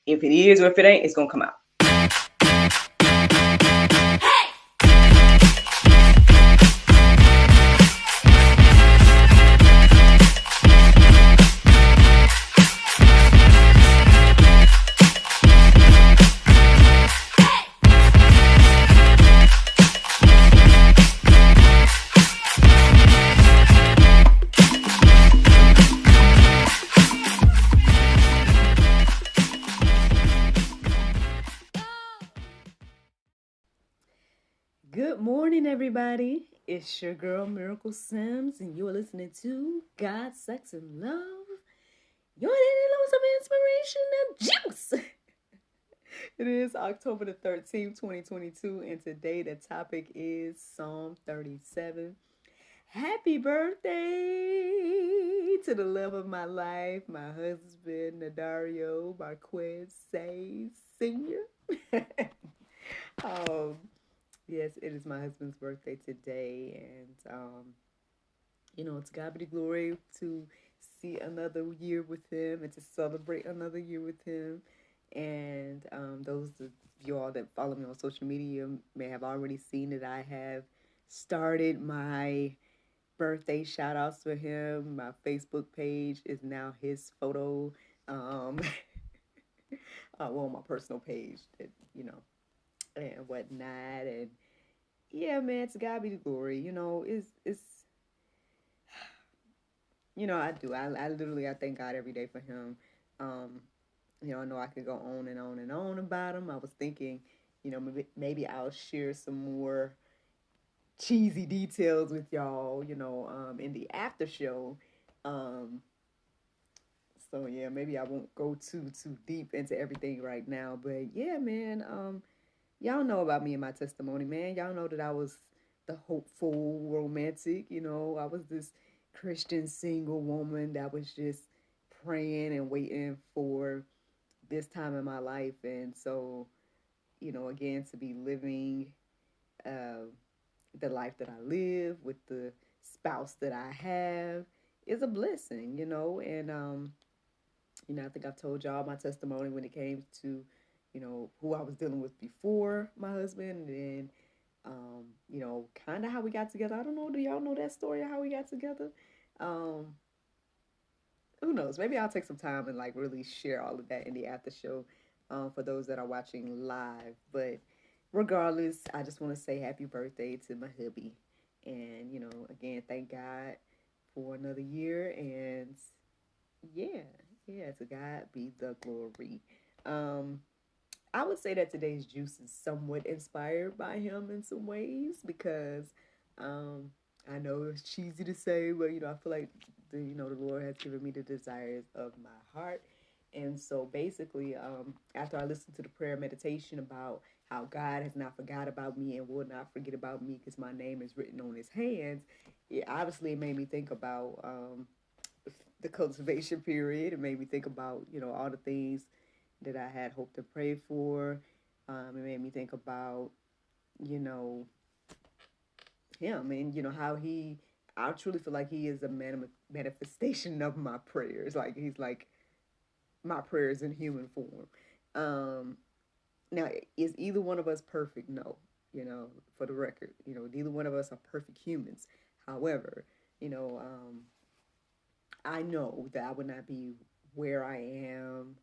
If it is or if it ain't, it's gonna come out. Good morning, everybody. It's your girl, Miracle Sims, and you're listening to God, Sex, and Love. Your daily dose of inspiration and juice. It is October the 13th, 2022, and today the topic is Psalm 37. Happy birthday to the love of my life, my husband, Nadario Marquez Say Sr. um, Yes, it is my husband's birthday today, and it's God be the glory to see another year with him and to celebrate another year with him. And those of you all that follow me on social media may have already seen that I have started my birthday shout outs for him. My Facebook page is now his photo. Um, my personal page, and whatnot. And yeah, man, to God be the glory. It's I do. I literally I thank God every day for him. Um, I know I could go on and on and on about him. I was thinking, maybe I'll share some more cheesy details with y'all, in the after show. Um, so yeah, maybe I won't go too deep into everything right now. But yeah, man, y'all know about me and my testimony, man. Y'all know that I was the hopeful romantic. I was this Christian single woman that was just praying and waiting for this time in my life. And so, again, to be living uh, the life that I live with the spouse that I have is a blessing, And, I think I've told y'all my testimony when it came to, who I was dealing with before my husband and kind of how we got together. I don't know. Do y'all know that story of how we got together? Um, who knows? Maybe I'll take some time and like really share all of that in the after show for those that are watching live. But regardless, I just want to say happy birthday to my hubby. And, again, thank God for another year. And yeah, to God be the glory. Um, I would say that today's juice is somewhat inspired by him in some ways because um, I know it's cheesy to say, but I feel like the Lord has given me the desires of my heart, and so basically, after I listened to the prayer meditation about how God has not forgot about me and will not forget about me because my name is written on His hands, it made me think about the cultivation period. It made me think about all the things that I had hoped to pray for. It made me think about, you know, him and, how I truly feel like he is a manifestation of my prayers. Like, he's like my prayers in human form. Um, Now, is either one of us perfect? No, for the record, neither one of us are perfect humans. However, you know, um, I know that I would not be where I am,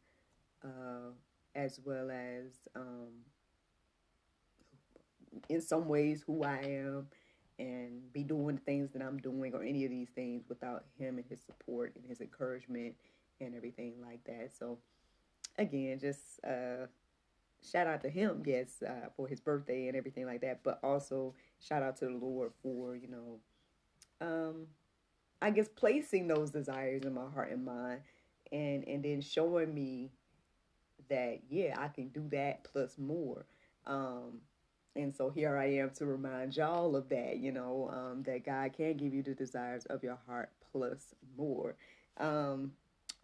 uh, as well as in some ways who I am and be doing the things that I'm doing or any of these things without him and his support and his encouragement and everything like that. So again, just shout out to him, yes, for his birthday and everything like that, but also shout out to the Lord for, um, I guess placing those desires in my heart and mind and then showing me that yeah, I can do that plus more. Um, and so here I am to remind y'all of that, that God can give you the desires of your heart plus more. Um,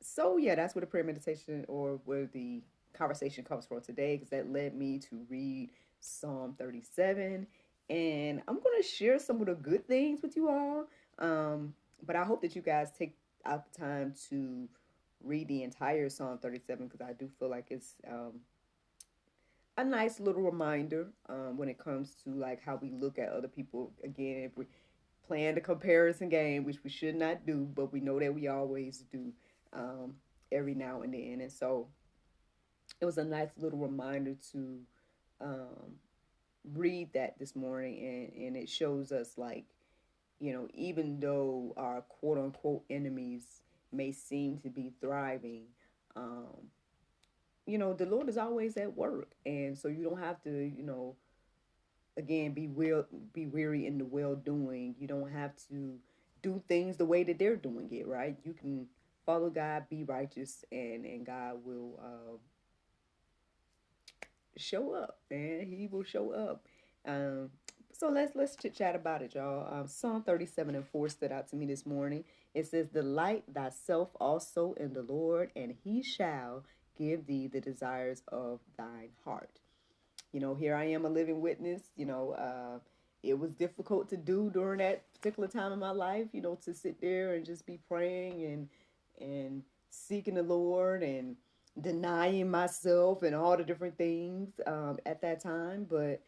so yeah, that's where the prayer meditation or where the conversation comes from today, because that led me to read Psalm 37. And I'm going to share some of the good things with you all. But I hope that you guys take out the time to read the entire Psalm 37 because I do feel like it's a nice little reminder when it comes to like how we look at other people. Again, if we playing the comparison game, which we should not do, but we know that we always do um, every now and then. And so it was a nice little reminder to um, read that this morning, and it shows us like, even though our quote unquote enemies may seem to be thriving, um, the Lord is always at work, and so you don't have to, again, be weary in the well doing. You don't have to do things the way that they're doing it, right? You can follow God, be righteous, and God will show up, and He will show up. Um, so let's chit chat about it, y'all. Psalm 37:4 stood out to me this morning. It says, "Delight thyself also in the Lord, and He shall give thee the desires of thine heart." Here I am, a living witness. It was difficult to do during that particular time in my life, to sit there and just be praying and seeking the Lord and denying myself and all the different things at that time. But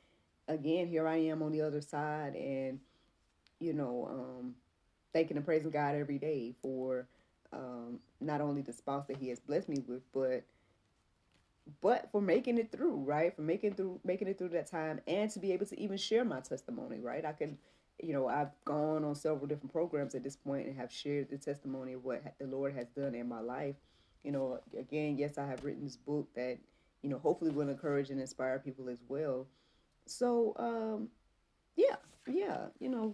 again, here I am on the other side, and you know, um, thanking and praising God every day for not only the spouse that He has blessed me with, but for making it through, right? For making it through that time, and to be able to even share my testimony, right? I can, I've gone on several different programs at this point and have shared the testimony of what the Lord has done in my life. Again, yes, I have written this book that, hopefully will encourage and inspire people as well. So, yeah, yeah,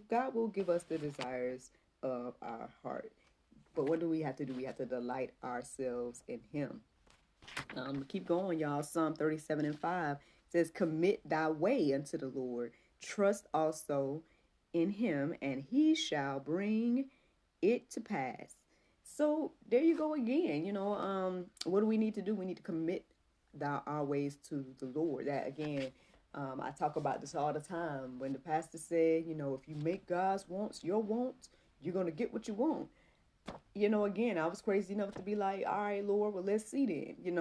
God will give us the desires of our heart. But what do we have to do? We have to delight ourselves in Him. Keep going, y'all. Psalm 37:5 says, "Commit thy way unto the Lord. Trust also in Him, and He shall bring it to pass." So there you go again. What do we need to do? We need to commit our ways to the Lord. That again, I talk about this all the time. When the pastor said, if you make God's wants your wants, you're gonna get what you want. Again, I was crazy enough to be like, all right, Lord, well, let's see then.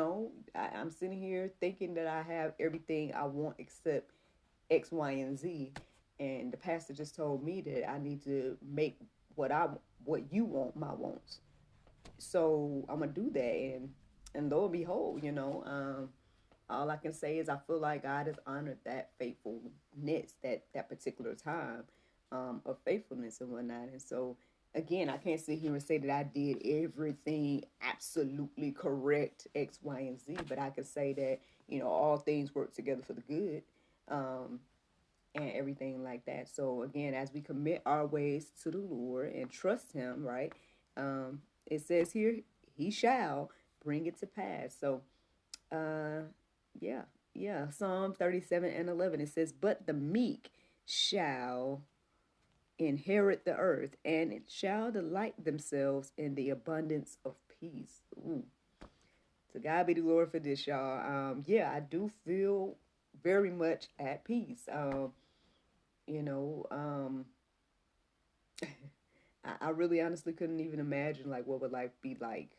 I'm sitting here thinking that I have everything I want except X, Y, and Z. And the pastor just told me that I need to make what you want my wants. So I'm gonna do that, and lo and behold, all I can say is I feel like God has honored that faithfulness, that particular time of faithfulness and whatnot. And so, again, I can't sit here and say that I did everything absolutely correct, X, Y, and Z, but I can say that, all things work together for the good um, and everything like that. So, again, as we commit our ways to the Lord and trust Him, right? It says here, He shall bring it to pass. So, uh, yeah, yeah. Psalm 37:11. It says, "But the meek shall inherit the earth, and it shall delight themselves in the abundance of peace." Ooh. To God be the glory for this, y'all. Yeah, I do feel very much at peace. You know, um, I really honestly couldn't even imagine like what would life be like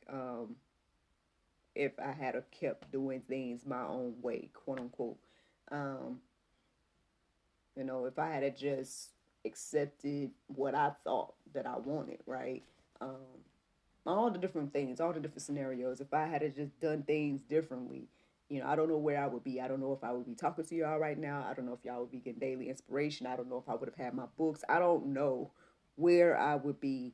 if I had kept doing things my own way, quote unquote. Um, if I had just accepted what I thought that I wanted, right? Um, all the different things, all the different scenarios. If I had just done things differently, I don't know where I would be. I don't know if I would be talking to y'all right now. I don't know if y'all would be getting daily inspiration. I don't know if I would have had my books. I don't know where I would be.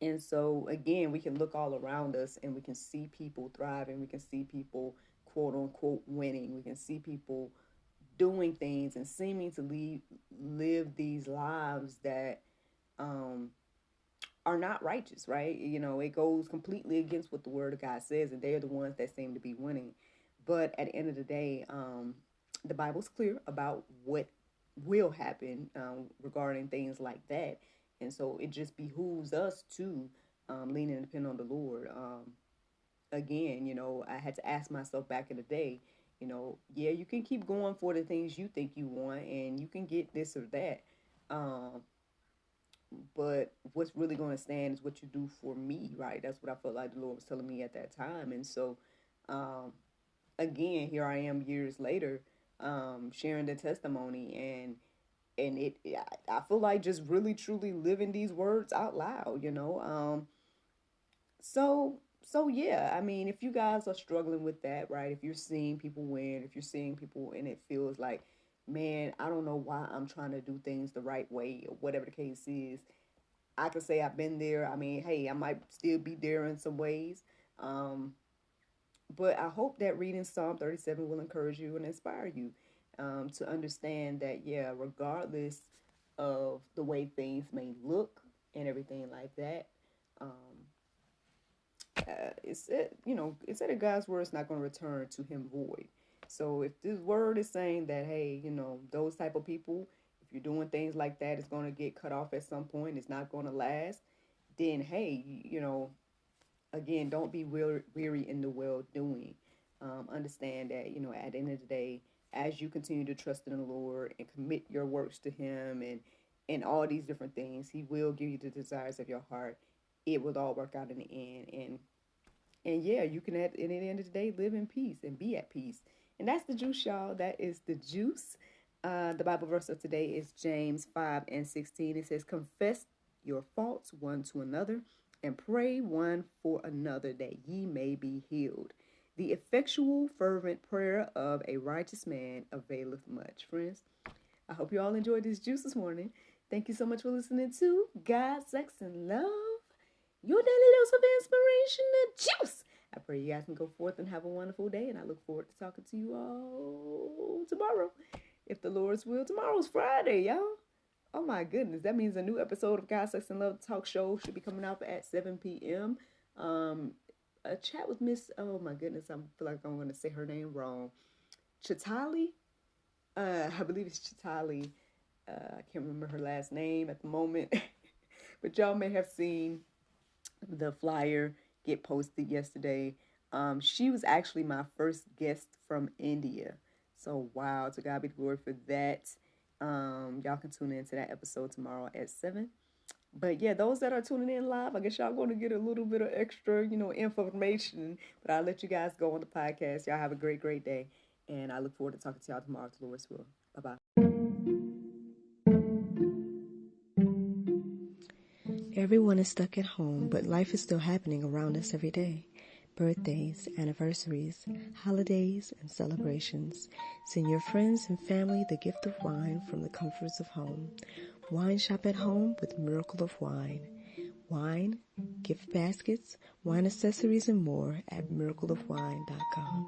And so, again, we can look all around us and we can see people thriving. We can see people, quote unquote, winning. We can see people doing things and seeming to live these lives that um, are not righteous, right? It goes completely against what the Word of God says, and they're the ones that seem to be winning. But at the end of the day, the Bible's clear about what will happen regarding things like that. And so it just behooves us to lean and depend on the Lord. Again, I had to ask myself back in the day, yeah, you can keep going for the things you think you want and you can get this or that. Um, but what's really going to stand is what you do for me, right? That's what I felt like the Lord was telling me at that time. And so, um, again, here I am years later, sharing the testimony, and I feel like just really truly living these words out loud, So yeah, I mean, if you guys are struggling with that, right? If you're seeing people win, if you're seeing people and it feels like, man, I don't know why I'm trying to do things the right way or whatever the case is, I can say I've been there. I mean, hey, I might still be there in some ways. Um, but I hope that reading Psalm 37 will encourage you and inspire you to understand that, yeah, regardless of the way things may look and everything like that, um, it said that God's word is not going to return to him void. So if this word is saying that, hey, those type of people, if you're doing things like that, it's going to get cut off at some point, it's not going to last, then hey, again, don't be weary in the well doing. Understand that, at the end of the day, as you continue to trust in the Lord and commit your works to him and all these different things, he will give you the desires of your heart. It will all work out in the end. And yeah, you can at the end of the day live in peace and be at peace. And that's the juice, y'all. That is the juice. The Bible verse of today is James 5:16. It says, confess your faults one to another and pray one for another that ye may be healed. The effectual, fervent prayer of a righteous man availeth much. Friends, I hope you all enjoyed this juice this morning. Thank you so much for listening to God, Sex, and Love, your daily dose of inspiration and juice. I pray you guys can go forth and have a wonderful day, and I look forward to talking to you all tomorrow. If the Lord's will, tomorrow's Friday, y'all. Oh my goodness, that means a new episode of God, Sex, and Love Talk Show should be coming out at 7 p.m. A chat with Miss, oh my goodness, I feel like I'm going to say her name wrong. Chitali? I believe it's Chitali. I can't remember her last name at the moment. But y'all may have seen the flyer get posted yesterday. She was actually my first guest from India. So wow, to God be the glory for that. Y'all can tune in to that episode tomorrow at 7. But yeah, those that are tuning in live, I guess y'all going to get a little bit of extra, information. But I'll let you guys go on the podcast. Y'all have a great, great day. And I look forward to talking to y'all tomorrow to the Lord's will. Bye-bye. Everyone is stuck at home, but life is still happening around us every day. Birthdays, anniversaries, holidays, and celebrations. Send your friends and family the gift of wine from the comforts of home. Wine shop at home with Miracle of Wine. Wine, gift baskets, wine accessories, and more at miracleofwine.com.